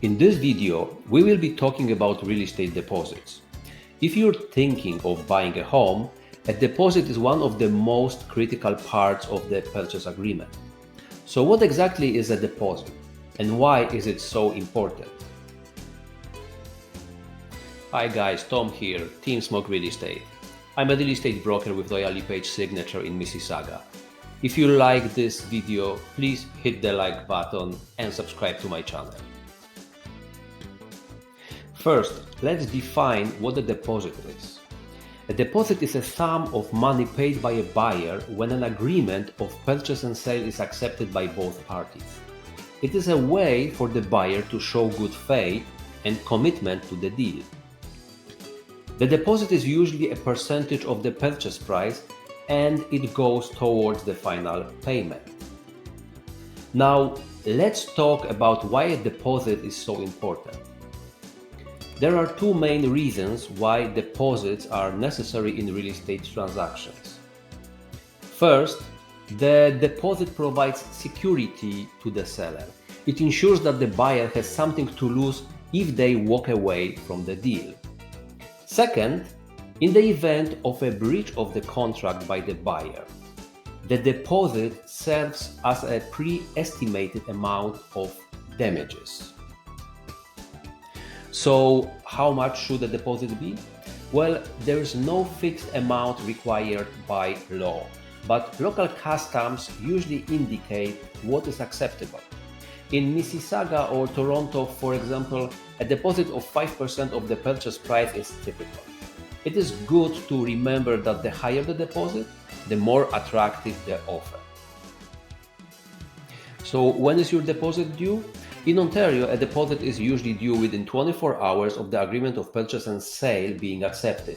In this video, we will be talking about real estate deposits. If you're thinking of buying a home, a deposit is one of the most critical parts of the purchase agreement. So what exactly is a deposit and why is it so important? Hi guys, Tom here, Tom Smok Real Estate. I'm a real estate broker with Royal LePage signature in Mississauga. If you like this video, please hit the like button and subscribe to my channel. First, let's define what a deposit is. A deposit is a sum of money paid by a buyer when an agreement of purchase and sale is accepted by both parties. It is a way for the buyer to show good faith and commitment to the deal. The deposit is usually a percentage of the purchase price and it goes towards the final payment. Now, let's talk about why a deposit is so important. There are two main reasons why deposits are necessary in real estate transactions. First, the deposit provides security to the seller. It ensures that the buyer has something to lose if they walk away from the deal. Second, in the event of a breach of the contract by the buyer, the deposit serves as a pre-estimated amount of damages. So, how much should the deposit be? Well, there is no fixed amount required by law, but local customs usually indicate what is acceptable. In Mississauga or Toronto, for example, a deposit of 5% of the purchase price is typical. It is good to remember that the higher the deposit, the more attractive the offer. So, when is your deposit due? In Ontario, a deposit is usually due within 24 hours of the agreement of purchase and sale being accepted.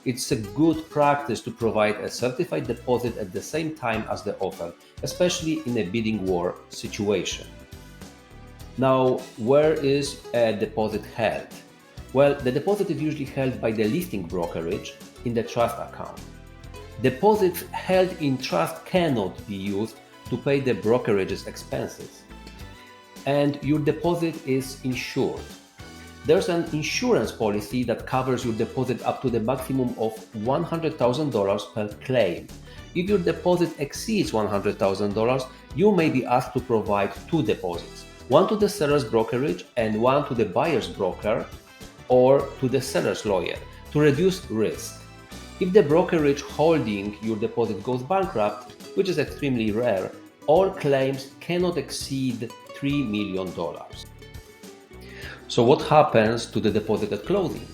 It's a good practice to provide a certified deposit at the same time as the offer, especially in a bidding war situation. Now, where is a deposit held? Well, the deposit is usually held by the listing brokerage in the trust account. Deposits held in trust cannot be used to pay the brokerage's expenses. And your deposit is insured. There's an insurance policy that covers your deposit up to the maximum of $100,000 per claim. If your deposit exceeds $100,000, you may be asked to provide two deposits, one to the seller's brokerage and one to the buyer's broker or to the seller's lawyer to reduce risk. If the brokerage holding your deposit goes bankrupt, which is extremely rare, all claims cannot exceed $3 million. So what happens to the deposit at closing?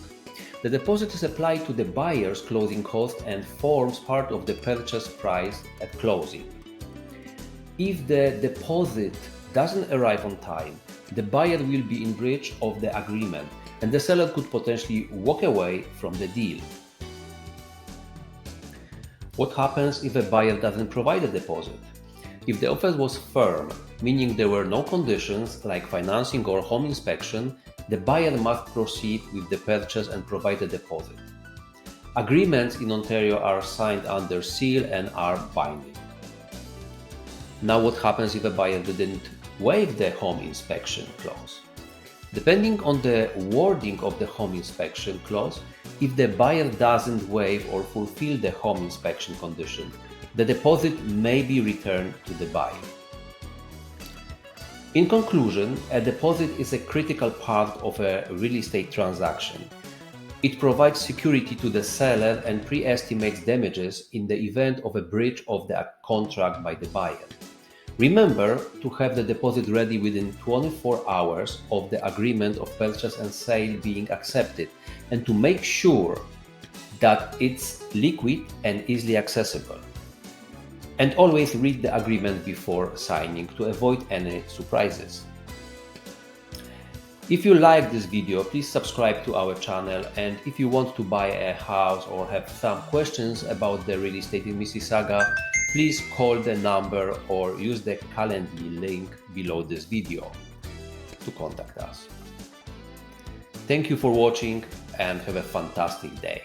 The deposit is applied to the buyer's closing cost and forms part of the purchase price at closing. If the deposit doesn't arrive on time, the buyer will be in breach of the agreement and the seller could potentially walk away from the deal. What happens if a buyer doesn't provide a deposit? If the offer was firm, meaning there were no conditions like financing or home inspection, the buyer must proceed with the purchase and provide a deposit. Agreements in Ontario are signed under seal and are binding. Now, what happens if a buyer didn't waive the home inspection clause? Depending on the wording of the home inspection clause, if the buyer doesn't waive or fulfill the home inspection condition, the deposit may be returned to the buyer. In conclusion, a deposit is a critical part of a real estate transaction. It provides security to the seller and pre-estimates damages in the event of a breach of the contract by the buyer. Remember to have the deposit ready within 24 hours of the agreement of purchase and sale being accepted and to make sure that it's liquid and easily accessible. And always read the agreement before signing to avoid any surprises. If you like this video, please subscribe to our channel, and if you want to buy a house or have some questions about the real estate in Mississauga, please call the number or use the Calendly link below this video to contact us. Thank you for watching and have a fantastic day.